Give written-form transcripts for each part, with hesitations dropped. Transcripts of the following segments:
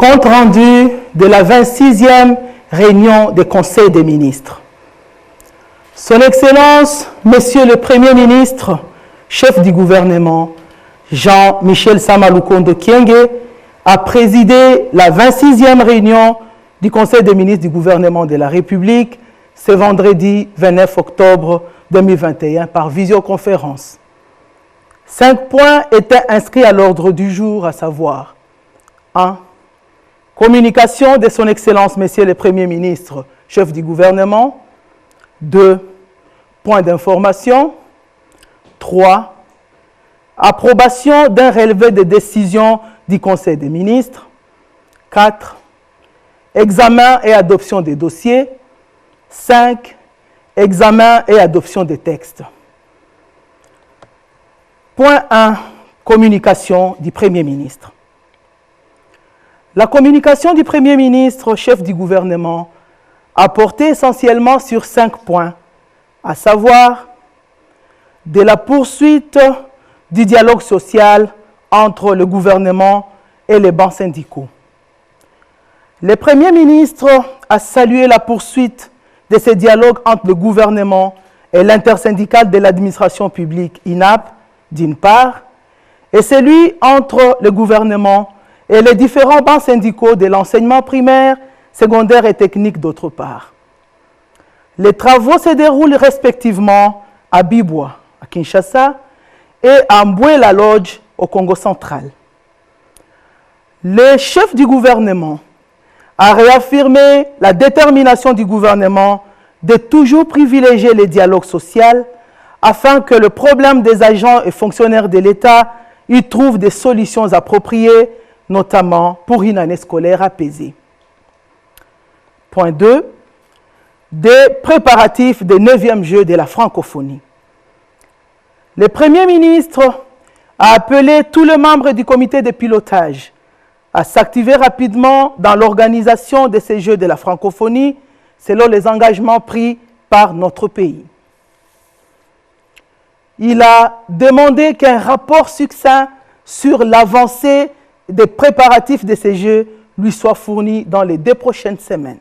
Compte rendu de la 26e réunion du Conseil des ministres. Son Excellence, Monsieur le Premier ministre, chef du gouvernement, Jean-Michel Sama Lukonde Kyenge, a présidé la 26e réunion du Conseil des ministres du gouvernement de la République ce vendredi 29 octobre 2021 par visioconférence. 5 points étaient inscrits à l'ordre du jour, à savoir 1. Communication de son Excellence, Monsieur le Premier ministre, chef du gouvernement. 2. Point d'information. 3. Approbation d'un relevé de décision du Conseil des ministres. 4. Examen et adoption des dossiers. 5. Examen et adoption des textes. Point 1. Communication du Premier ministre. La communication du Premier ministre, chef du gouvernement, a porté essentiellement sur 5 points, à savoir de la poursuite du dialogue social entre le gouvernement et les bancs syndicaux. Le Premier ministre a salué la poursuite de ce dialogue entre le gouvernement et l'intersyndicale de l'administration publique, INAP, d'une part, et celui entre le gouvernement et les différents bancs syndicaux de l'enseignement primaire, secondaire et technique d'autre part. Les travaux se déroulent respectivement à Bibois, à Kinshasa, et à Mboué-la Lodge, au Congo central. Le chef du gouvernement a réaffirmé la détermination du gouvernement de toujours privilégier le dialogue social afin que le problème des agents et fonctionnaires de l'État y trouve des solutions appropriées, notamment pour une année scolaire apaisée. Point 2. Des préparatifs des 9e Jeux de la francophonie. Le Premier ministre a appelé tous les membres du comité de pilotage à s'activer rapidement dans l'organisation de ces Jeux de la francophonie selon les engagements pris par notre pays. Il a demandé qu'un rapport succinct sur l'avancée des préparatifs de ces Jeux lui soit fourni dans les 2 prochaines semaines.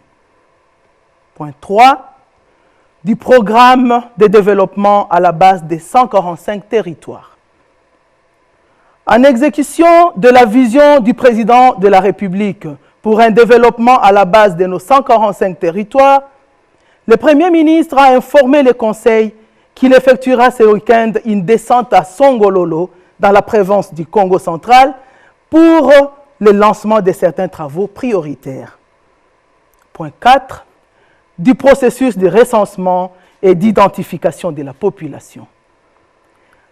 Point 3. Du programme de développement à la base des 145 territoires. En exécution de la vision du président de la République pour un développement à la base de nos 145 territoires, le Premier ministre a informé le Conseil qu'il effectuera ce week-end une descente à Songololo, dans la province du Congo central, pour le lancement de certains travaux prioritaires. Point 4. Du processus de recensement et d'identification de la population.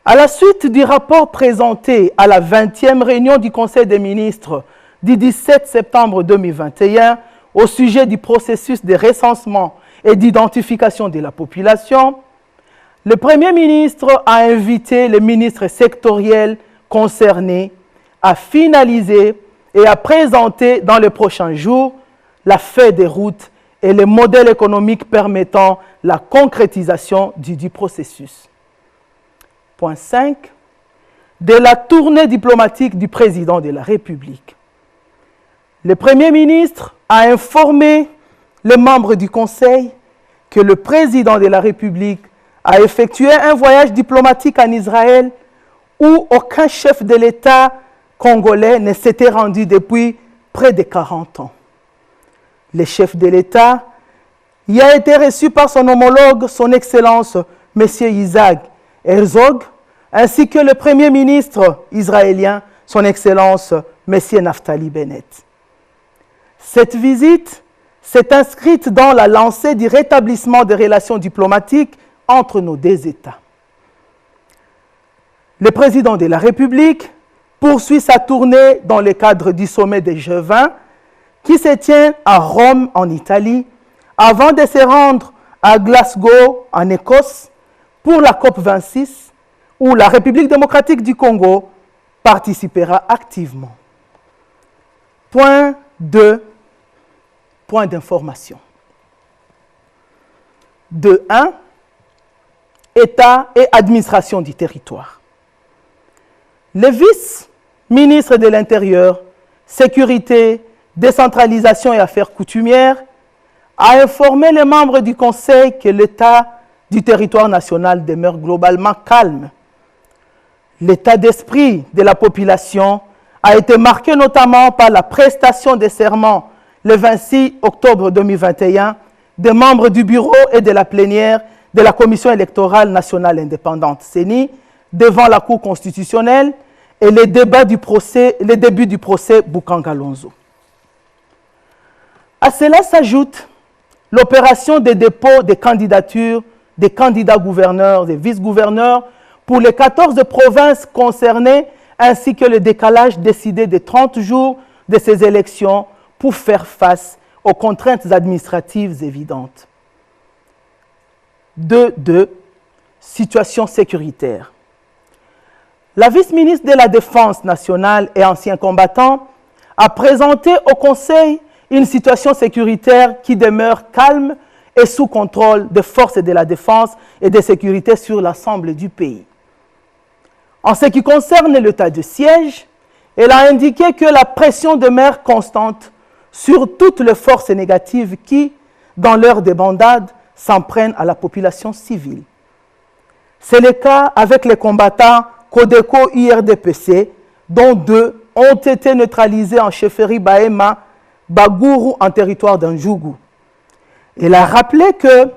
À la suite du rapport présenté à la 20e réunion du Conseil des ministres du 17 septembre 2021 au sujet du processus de recensement et d'identification de la population, le Premier ministre a invité les ministres sectoriels concernés à finaliser et à présenter dans les prochains jours la feuille de route et les modèles économiques permettant la concrétisation du processus. Point 5. De la tournée diplomatique du président de la République. Le Premier ministre a informé les membres du Conseil que le président de la République a effectué un voyage diplomatique en Israël où aucun chef de l'État congolais ne s'était rendu depuis près de 40 ans. Le chef de l'État y a été reçu par son homologue, son Excellence, M. Isaac Herzog, ainsi que le Premier ministre israélien, son Excellence, M. Naftali Bennett. Cette visite s'est inscrite dans la lancée du rétablissement des relations diplomatiques entre nos 2 États. Le président de la République poursuit sa tournée dans le cadre du sommet des G20 qui se tient à Rome, en Italie, avant de se rendre à Glasgow, en Écosse, pour la COP26, où la République démocratique du Congo participera activement. Point 2. Point d'information. 2.1. État et administration du territoire. Le vice-ministre de l'Intérieur, Sécurité, décentralisation et affaires coutumières, a informé les membres du Conseil que l'état du territoire national demeure globalement calme. L'état d'esprit de la population a été marqué notamment par la prestation des serments le 26 octobre 2021 des membres du bureau et de la plénière de la Commission électorale nationale indépendante, CENI, devant la Cour constitutionnelle et les débuts du procès Boukangalonzo. À cela s'ajoute l'opération de dépôt des candidatures des candidats gouverneurs, des vice-gouverneurs pour les 14 provinces concernées, ainsi que le décalage décidé de 30 jours de ces élections pour faire face aux contraintes administratives évidentes. 2. Situation sécuritaire. La vice-ministre de la Défense nationale et ancien combattant a présenté au Conseil une situation sécuritaire qui demeure calme et sous contrôle des forces de la défense et de sécurité sur l'ensemble du pays. En ce qui concerne l'état de siège, elle a indiqué que la pression demeure constante sur toutes les forces négatives qui, dans leur débandade, s'en prennent à la population civile. C'est le cas avec les combattants Codeco IRDPC, dont 2 ont été neutralisés en chefferie Bahema, Bagourou en territoire d'Anjougou. Elle a rappelé que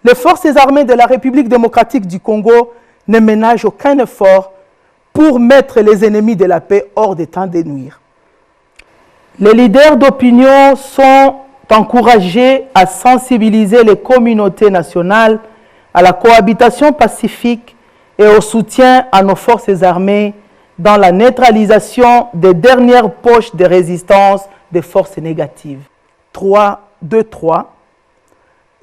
les forces armées de la République démocratique du Congo ne ménagent aucun effort pour mettre les ennemis de la paix hors d'état de nuire. Les leaders d'opinion sont encouragés à sensibiliser les communautés nationales à la cohabitation pacifique et au soutien à nos forces armées dans la neutralisation des dernières poches de résistance des forces négatives. 3.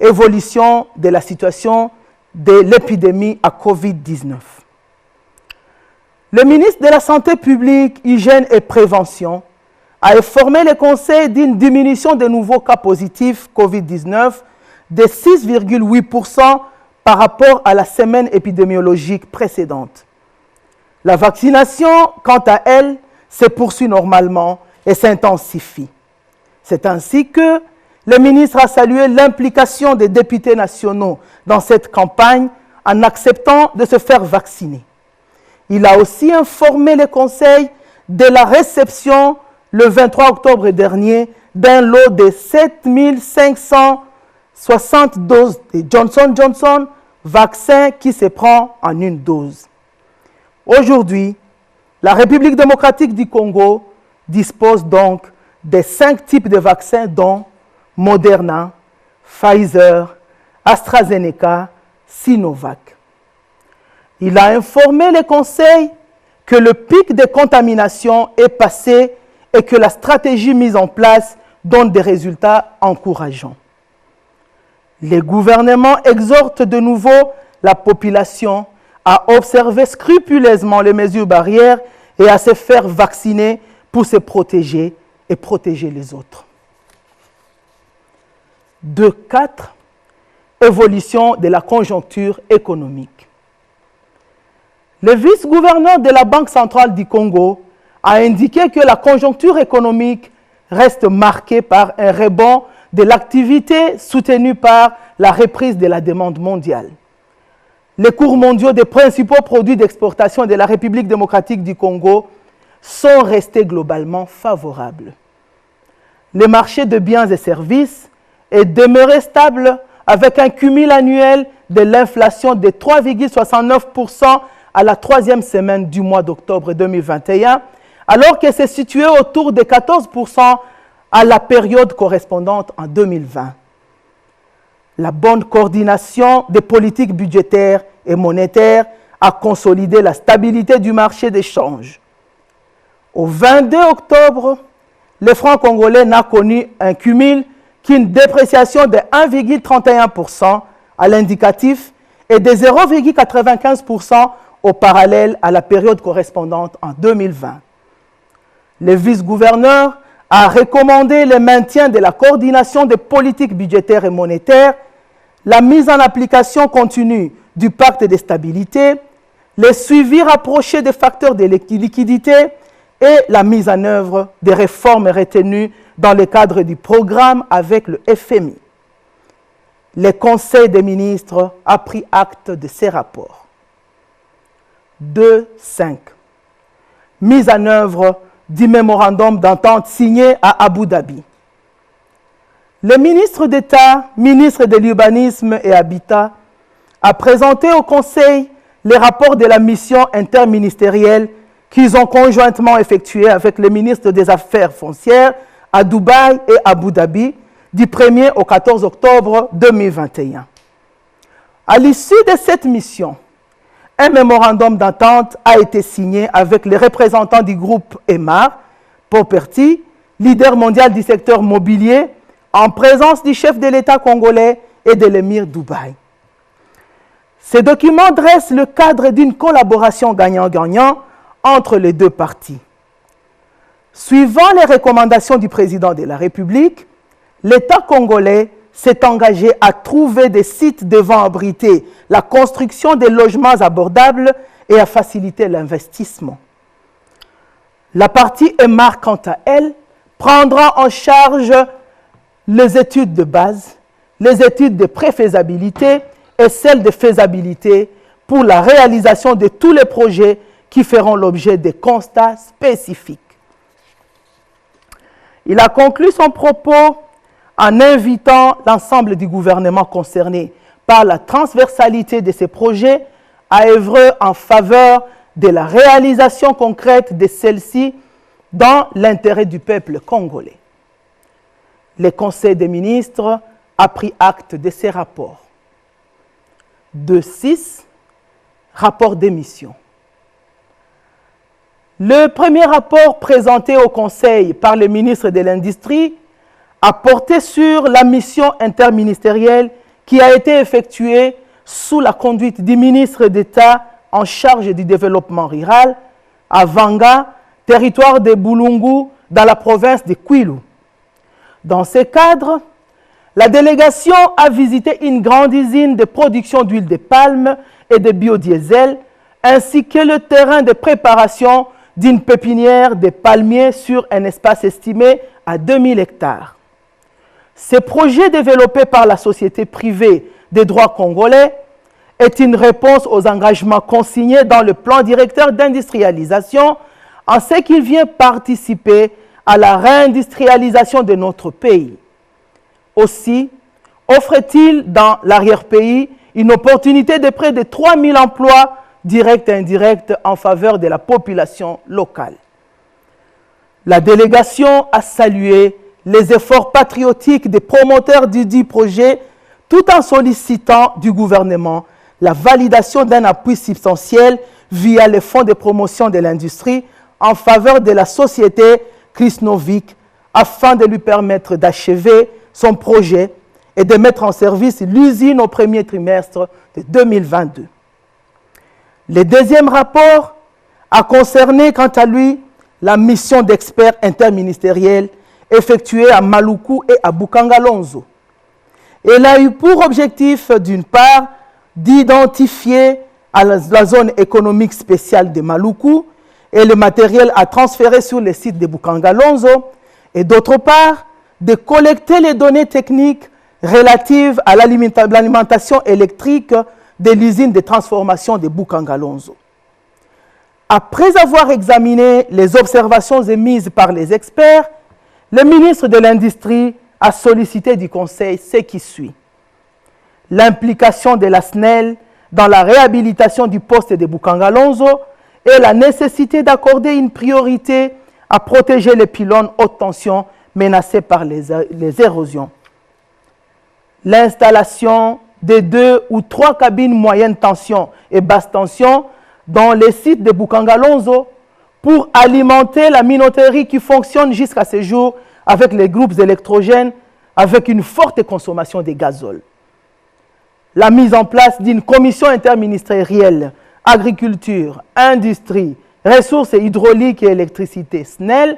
Évolution de la situation de l'épidémie à COVID-19. Le ministre de la Santé publique, Hygiène et Prévention a informé le Conseil d'une diminution des nouveaux cas positifs COVID-19 de 6,8% par rapport à la semaine épidémiologique précédente. La vaccination, quant à elle, se poursuit normalement et s'intensifie. C'est ainsi que le ministre a salué l'implication des députés nationaux dans cette campagne en acceptant de se faire vacciner. Il a aussi informé le Conseil de la réception le 23 octobre dernier d'un lot de 7 560 doses de Johnson & Johnson, vaccin qui se prend en une dose. Aujourd'hui, la République démocratique du Congo dispose donc de 5 types de vaccins dont Moderna, Pfizer, AstraZeneca, Sinovac. Il a informé le Conseil que le pic de contamination est passé et que la stratégie mise en place donne des résultats encourageants. Le gouvernement exhorte de nouveau la population à observer scrupuleusement les mesures barrières et à se faire vacciner pour se protéger et protéger les autres. 2.4. Évolution de la conjoncture économique. Le vice-gouverneur de la Banque centrale du Congo a indiqué que la conjoncture économique reste marquée par un rebond de l'activité soutenue par la reprise de la demande mondiale. Les cours mondiaux des principaux produits d'exportation de la République démocratique du Congo sont restés globalement favorables. Le marché de biens et services est demeuré stable avec un cumul annuel de l'inflation de 3,69% à la 3e semaine du mois d'octobre 2021, alors que c'est situé autour de 14% à la période correspondante en 2020. La bonne coordination des politiques budgétaires et monétaires a consolidé la stabilité du marché des changes. Au 22 octobre, le franc congolais n'a connu un cumul qu'une dépréciation de 1,31% à l'indicatif et de 0,95% au parallèle à la période correspondante en 2020. Le vice-gouverneur a recommandé le maintien de la coordination des politiques budgétaires et monétaires, la mise en application continue du pacte de stabilité, le suivi rapproché des facteurs de liquidité et la mise en œuvre des réformes retenues dans le cadre du programme avec le FMI. Le Conseil des ministres a pris acte de ces rapports. 2.5. Mise en œuvre du mémorandum d'entente signé à Abu Dhabi. Le ministre d'État, ministre de l'Urbanisme et Habitat, a présenté au Conseil les rapports de la mission interministérielle qu'ils ont conjointement effectué avec le ministre des Affaires foncières à Dubaï et Abu Dhabi du 1er au 14 octobre 2021. À l'issue de cette mission, un mémorandum d'entente a été signé avec les représentants du groupe EMAR, Property, leader mondial du secteur mobilier, en présence du chef de l'État congolais et de l'émir Dubaï. Ces documents dressent le cadre d'une collaboration gagnant-gagnant entre les deux parties. Suivant les recommandations du président de la République, l'État congolais s'est engagé à trouver des sites devant abriter la construction de logements abordables et à faciliter l'investissement. La partie EMAR, quant à elle, prendra en charge les études de base, les études de préfaisabilité et celles de faisabilité pour la réalisation de tous les projets qui feront l'objet de constats spécifiques. Il a conclu son propos en invitant l'ensemble du gouvernement concerné par la transversalité de ces projets à œuvrer en faveur de la réalisation concrète de celles-ci dans l'intérêt du peuple congolais. Le Conseil des ministres a pris acte de ces rapports. 2.6. Rapport d'émission. Le premier rapport présenté au Conseil par le ministre de l'Industrie a porté sur la mission interministérielle qui a été effectuée sous la conduite du ministre d'État en charge du développement rural à Vanga, territoire de Bulungu, dans la province de Kwilu. Dans ce cadre, la délégation a visité une grande usine de production d'huile de palme et de biodiesel, ainsi que le terrain de préparation d'une pépinière de palmiers sur un espace estimé à 2000 hectares. Ce projet développé par la société privée des droits congolais est une réponse aux engagements consignés dans le plan directeur d'industrialisation en ce qu'il vient participer à la réindustrialisation de notre pays. Aussi, offre-t-il dans l'arrière-pays une opportunité de près de 3000 emplois directs et indirects en faveur de la population locale. La délégation a salué les efforts patriotiques des promoteurs du dit projet tout en sollicitant du gouvernement la validation d'un appui substantiel via le Fonds de promotion de l'industrie en faveur de la société Krisnovic afin de lui permettre d'achever son projet et de mettre en service l'usine au premier trimestre de 2022. Le deuxième rapport a concerné, quant à lui, la mission d'experts interministériels effectuée à Maluku et à Bukangalonzo. Elle a eu pour objectif, d'une part, d'identifier la zone économique spéciale de Maluku et le matériel à transférer sur le site de Bukangalonzo, et d'autre part, de collecter les données techniques relatives à l'alimentation électrique de l'usine de transformation de Bukangalonzo. Après avoir examiné les observations émises par les experts, le ministre de l'Industrie a sollicité du Conseil ce qui suit. L'implication de la SNEL dans la réhabilitation du poste de Bukangalonzo et la nécessité d'accorder une priorité à protéger les pylônes haute tension menacés par les érosions. L'installation de 2 ou 3 cabines moyenne tension et basse tension dans les sites de Bukangalonzo pour alimenter la minoterie qui fonctionne jusqu'à ce jour avec les groupes électrogènes avec une forte consommation de gazole. La mise en place d'une commission interministérielle agriculture, industrie, ressources hydrauliques et électricité SNEL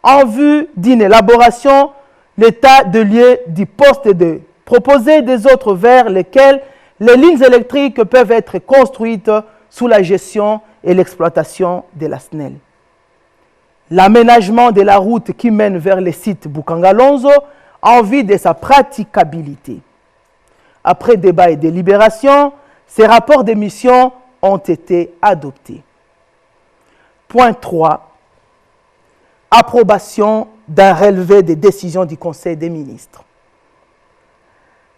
en vue d'une élaboration, l'état de lieu du poste de proposer des autres vers lesquels les lignes électriques peuvent être construites sous la gestion et l'exploitation de la SNEL. l'aménagement de la route qui mène vers le site Bukangalonzo en vue de sa praticabilité. Après débat et délibération, ces rapports de mission ont été adoptés. Point 3. Approbation d'un relevé des décisions du Conseil des ministres.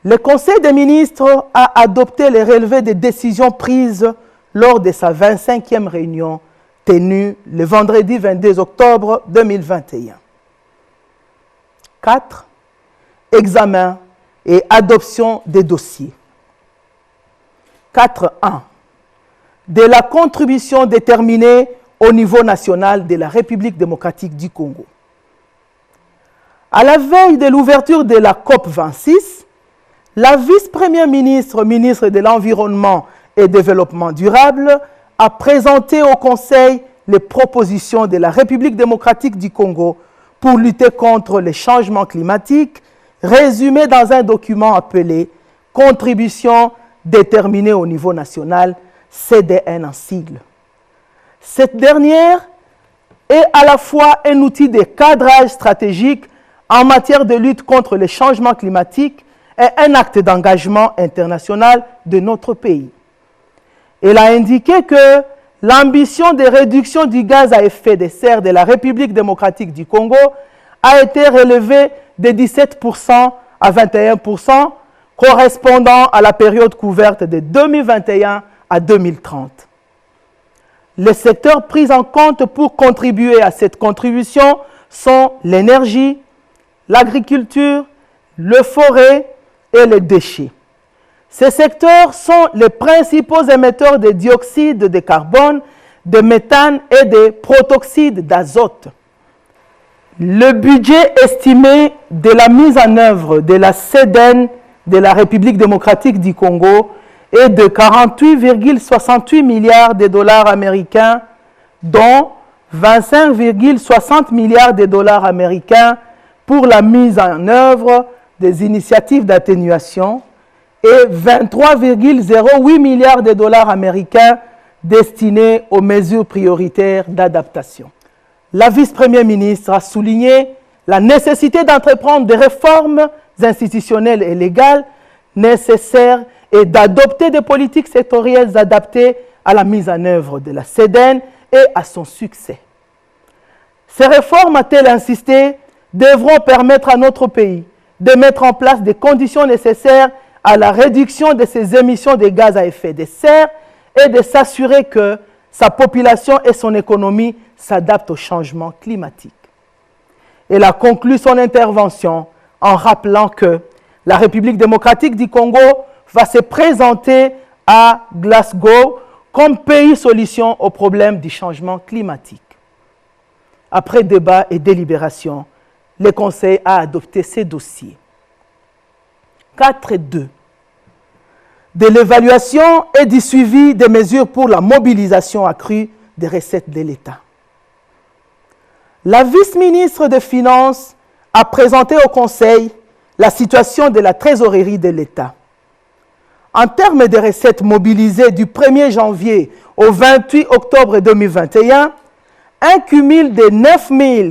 Le Conseil des ministres a adopté les relevés des décisions prises lors de sa 25e réunion tenue le vendredi 22 octobre 2021. 4. Examen et adoption des dossiers. 4.1. De la contribution déterminée au niveau national de la République démocratique du Congo. À la veille de l'ouverture de la COP26, la vice-première ministre, ministre de l'Environnement et Développement durable, a présenté au Conseil les propositions de la République démocratique du Congo pour lutter contre les changements climatiques, résumées dans un document appelé « Contribution déterminée au niveau national », CDN en sigle. Cette dernière est à la fois un outil de cadrage stratégique en matière de lutte contre les changements climatiques et un acte d'engagement international de notre pays. Elle a indiqué que l'ambition de réduction du gaz à effet de serre de la République démocratique du Congo a été relevée de 17% à 21%, correspondant à la période couverte de 2021 à 2030. Les secteurs pris en compte pour contribuer à cette contribution sont l'énergie, l'agriculture, le forêt et les déchets. Ces secteurs sont les principaux émetteurs de dioxyde de carbone, de méthane et de protoxyde d'azote. Le budget estimé de la mise en œuvre de la CDN de la République démocratique du Congo est de 48,68 milliards de dollars américains, dont 25,60 milliards de dollars américains pour la mise en œuvre des initiatives d'atténuation et 23,08 milliards de dollars américains destinés aux mesures prioritaires d'adaptation. La vice-première ministre a souligné la nécessité d'entreprendre des réformes institutionnelles et légales nécessaires et d'adopter des politiques sectorielles adaptées à la mise en œuvre de la CDN et à son succès. Ces réformes, a-t-elle insisté, devront permettre à notre pays de mettre en place des conditions nécessaires à la réduction de ses émissions de gaz à effet de serre et de s'assurer que sa population et son économie s'adaptent au changement climatique. Elle a conclu son intervention en rappelant que la République démocratique du Congo va se présenter à Glasgow comme pays solution au problème du changement climatique. Après débat et délibération, le Conseil a adopté ces dossiers. 4.2. De l'évaluation et du suivi des mesures pour la mobilisation accrue des recettes de l'État. La vice-ministre des Finances a présenté au Conseil la situation de la trésorerie de l'État. En termes de recettes mobilisées du 1er janvier au 28 octobre 2021, un cumul de 9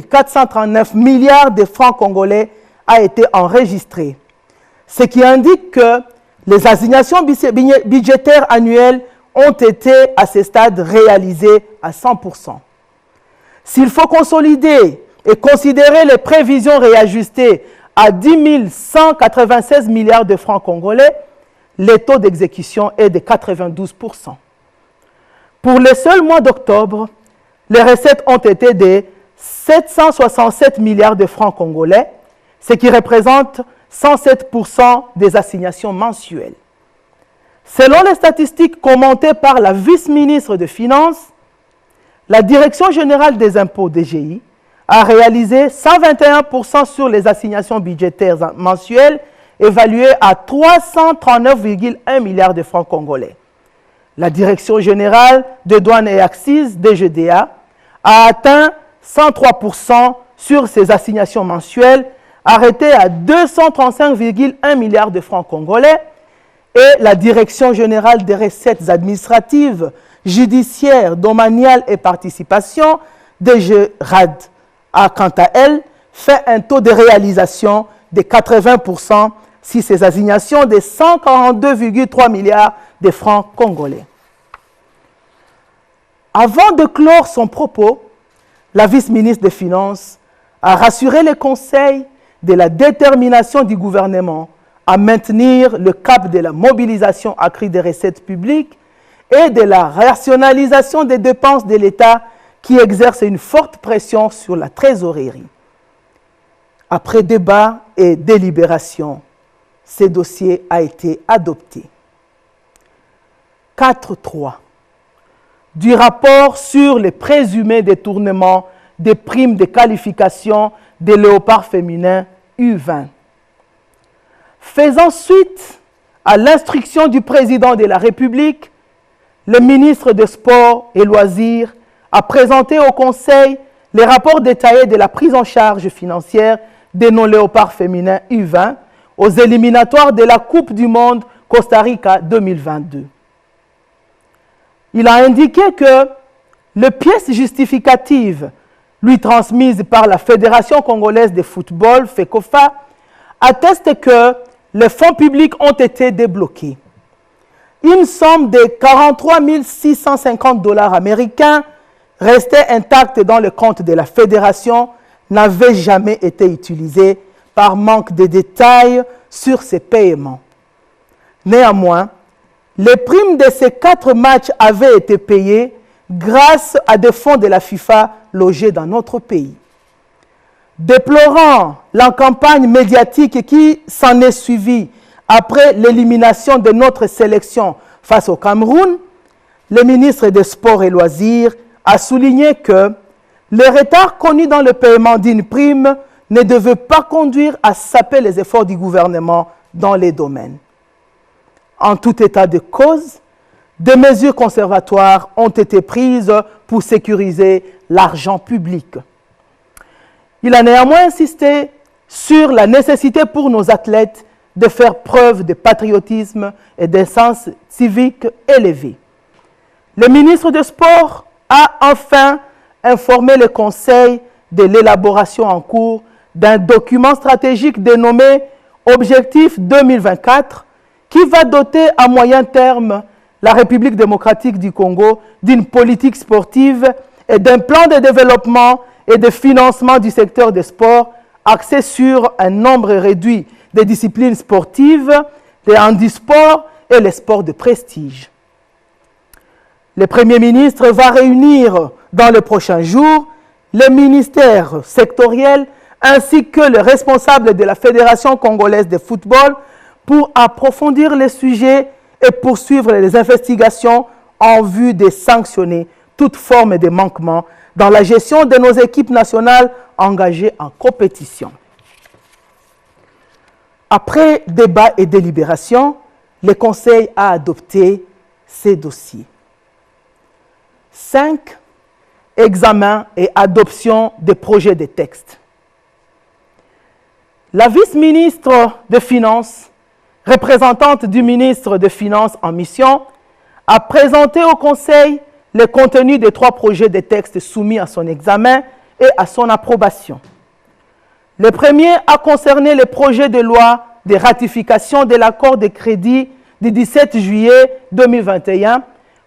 439 milliards de francs congolais a été enregistré, ce qui indique que les assignations budgétaires annuelles ont été à ce stade réalisées à 100%. S'il faut consolider et considérer les prévisions réajustées à 10 196 milliards de francs congolais, le taux d'exécution est de 92%. Pour le seul mois d'octobre, les recettes ont été de 767 milliards de francs congolais, ce qui représente 107% des assignations mensuelles. Selon les statistiques commentées par la vice-ministre des Finances, la Direction générale des impôts DGI a réalisé 121% sur les assignations budgétaires mensuelles évaluées à 339,1 milliards de francs congolais. La Direction générale des douanes et accises, DGDA, a atteint 103% sur ses assignations mensuelles, arrêtées à 235,1 milliards de francs congolais, et la Direction générale des recettes administratives, judiciaires, domaniales et participations, DGRAD, a quant à elle fait un taux de réalisation de 80% sur ses assignations de 142,3 milliards de francs congolais. Avant de clore son propos, la vice-ministre des Finances a rassuré le Conseil de la détermination du gouvernement à maintenir le cap de la mobilisation accrue des recettes publiques et de la rationalisation des dépenses de l'État qui exerce une forte pression sur la trésorerie. Après débat et délibération, ce dossier a été adopté. 4.3. Du rapport sur les présumés détournements des primes de qualification des léopards féminins U20. Faisant suite à l'instruction du président de la République, le ministre des Sports et Loisirs a présenté au Conseil les rapports détaillés de la prise en charge financière de nos léopards féminins U20 aux éliminatoires de la Coupe du Monde Costa Rica 2022. Il a indiqué que les pièces justificatives lui transmises par la Fédération congolaise de football, FECOFA, attestent que les fonds publics ont été débloqués. Une somme de 43 650 $ américains restait intacte dans le compte de la Fédération, n'avait jamais été utilisée par manque de détails sur ces paiements. Néanmoins, les primes de ces 4 matchs avaient été payées grâce à des fonds de la FIFA logés dans notre pays. Déplorant la campagne médiatique qui s'en est suivie après l'élimination de notre sélection face au Cameroun, le ministre des Sports et Loisirs a souligné que le retard connu dans le paiement d'une prime ne devait pas conduire à saper les efforts du gouvernement dans les domaines. En tout état de cause, des mesures conservatoires ont été prises pour sécuriser l'argent public. Il a néanmoins insisté sur la nécessité pour nos athlètes de faire preuve de patriotisme et d'un sens civique élevé. Le ministre des Sports a enfin informé le Conseil de l'élaboration en cours d'un document stratégique dénommé Objectif 2024 qui va doter à moyen terme la République démocratique du Congo d'une politique sportive et d'un plan de développement et de financement du secteur des sports axé sur un nombre réduit de disciplines sportives, les handisports et les sports de prestige. Le Premier ministre va réunir dans les prochains jours les ministères sectoriels ainsi que les responsables de la Fédération congolaise de football pour approfondir les sujets et poursuivre les investigations en vue de sanctionner toute forme de manquement dans la gestion de nos équipes nationales engagées en compétition. Après débat et délibération, le Conseil a adopté ces dossiers. 5. Examen et adoption des projets de texte. La vice-ministre des Finances, représentante du ministre des Finances en mission, a présenté au Conseil le contenu des 3 projets de texte soumis à son examen et à son approbation. Le premier a concerné le projet de loi de ratification de l'accord de crédit du 17 juillet 2021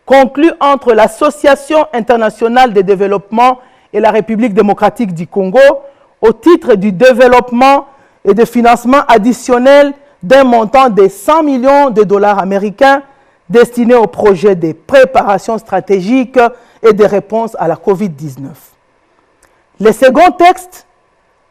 conclu entre l'Association internationale de développement et la République démocratique du Congo au titre du développement et de financement additionnel d'un montant de 100 millions de dollars américains destinés au projet de préparation stratégique et de réponse à la COVID-19. Le second texte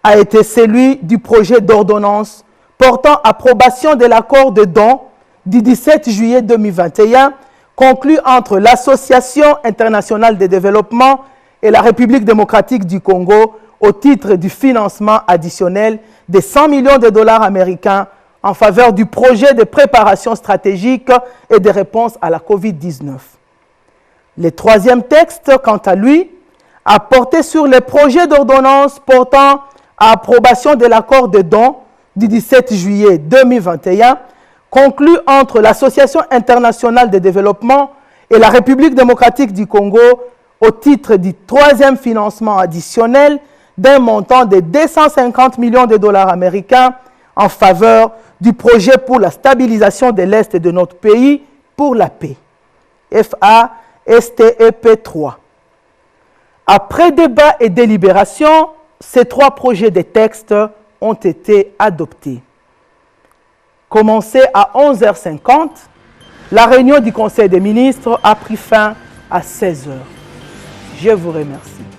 a été celui du projet d'ordonnance portant approbation de l'accord de don du 17 juillet 2021 conclu entre l'Association internationale de développement et la République démocratique du Congo au titre du financement additionnel de 100 millions de dollars américains en faveur du projet de préparation stratégique et de réponse à la COVID-19. Le troisième texte, quant à lui, a porté sur les projets d'ordonnance portant à approbation de l'accord de don du 17 juillet 2021 conclu entre l'Association internationale de développement et la République démocratique du Congo au titre du 3e financement additionnel d'un montant de 250 millions de dollars américains en faveur du projet pour la stabilisation de l'Est de notre pays pour la paix, FASTEP 3. Après débat et délibération, ces 3 projets de textes ont été adoptés. Commencé à 11h50, la réunion du Conseil des ministres a pris fin à 16h. Je vous remercie.